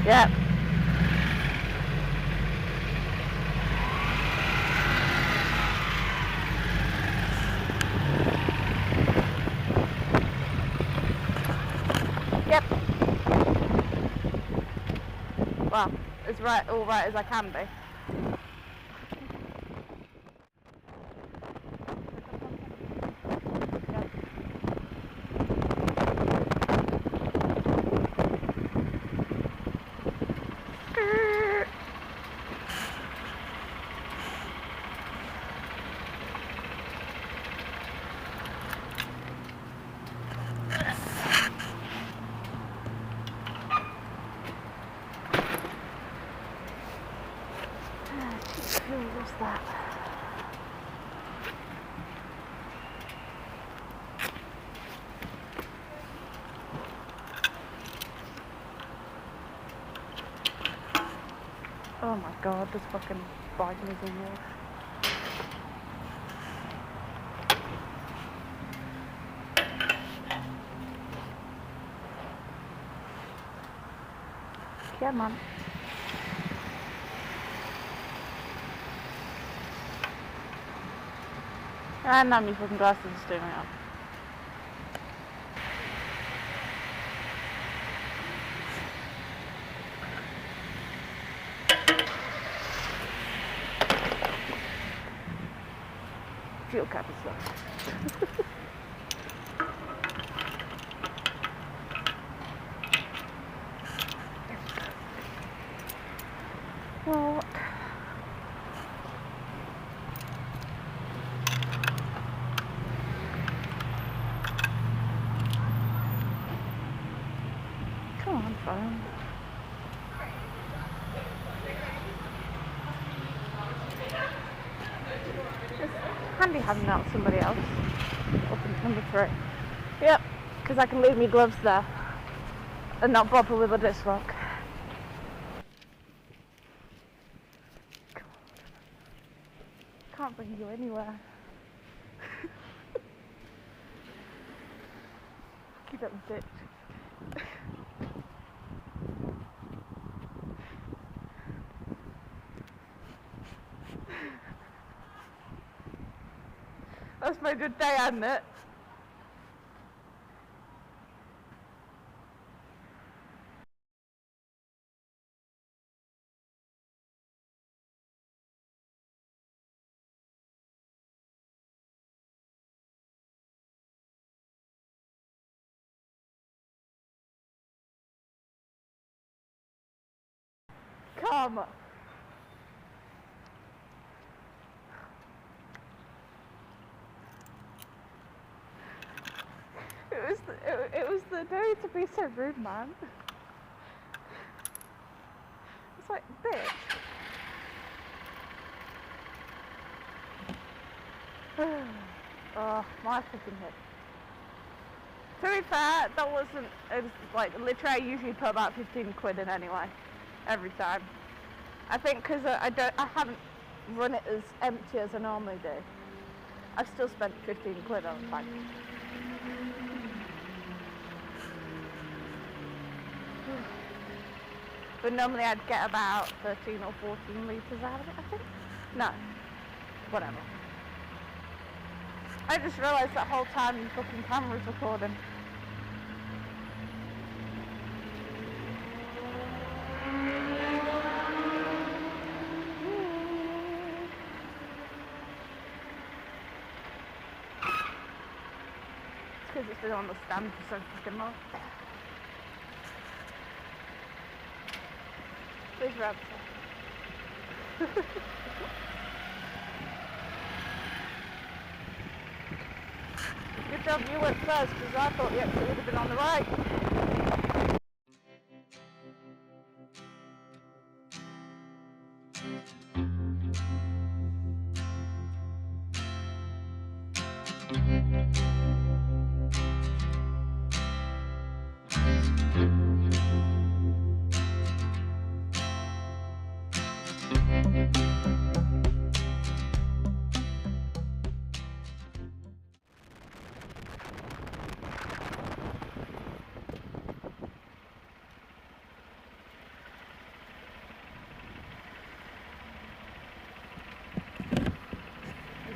Yep. Yep. Well, as all right as I can be. Who's that? Oh my god, this fucking bike is a war. Come on. And now my fucking glasses are steaming up. Fuel cap is low. What? Come on, phone. It's handy having out somebody else. Open number 3. Yep, because I can leave my gloves there and not bother with a disc lock. Can't bring you anywhere. Keep up the ditch. That's my good day, hasn't it? Come on. It was the day to be so rude, man. It's like, bitch. Oh, my fucking head. To be fair, that wasn't, it was like, literally I usually put about 15 quid in anyway. Every time. I think because I haven't run it as empty as I normally do. I've still spent 15 quid on the tank. But normally I'd get about 13 or 14 litres out of it, I think. No. Whatever. I just realised that whole time the fucking camera's recording. It's because it's been on the stand for so fucking long. Please rub it. Good job you went first, because I thought the exit would have been on the right.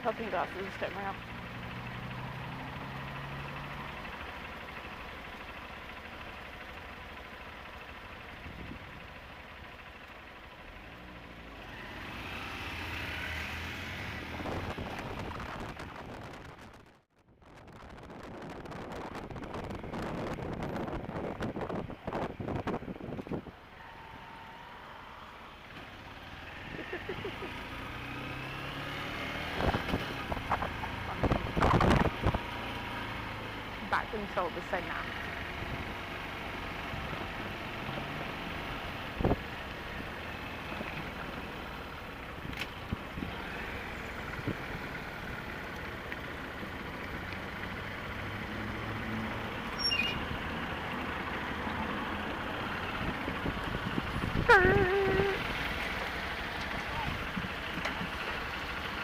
hoping glasses will stick me up. Back and shoulders say nah.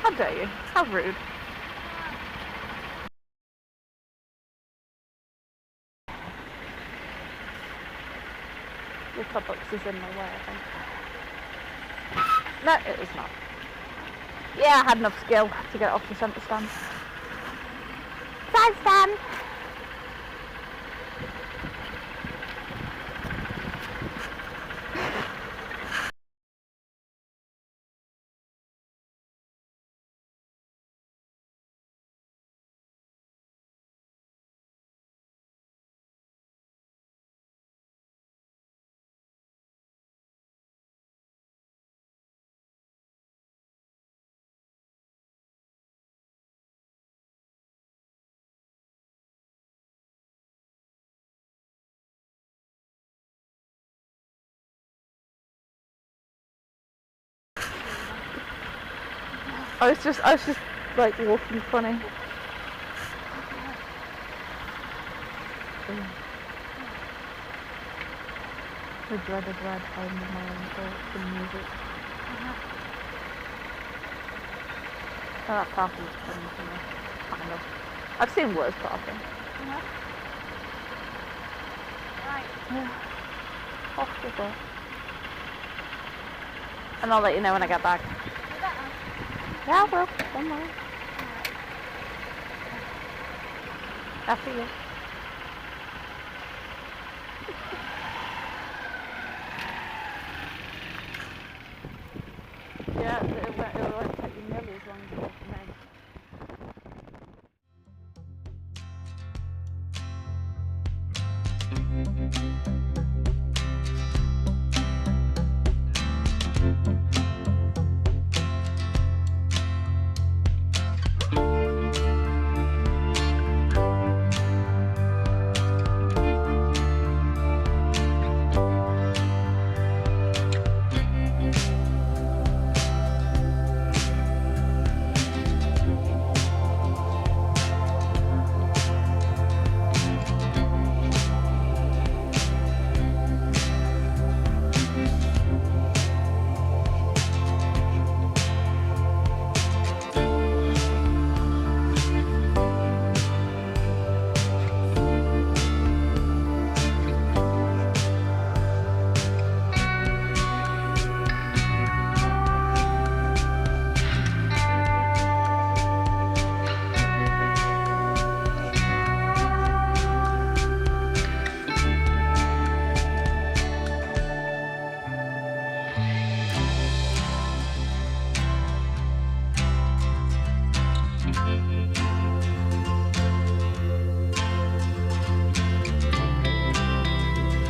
How dare you? How rude. The top box is in my way, I think. No, it is not. Yeah, I had enough skill to get it off the centre stand. Side stand! I was just like walking funny. The dreaded ride home with my own thoughts and music. Oh, that parking is funny for me. Kind of. I've seen worse parking. Right. Yeah. Off with it. And I'll let you know when I get back. Yeah, I will. Don't worry. After you. Yeah, it won't take you nearly as long as it will for me.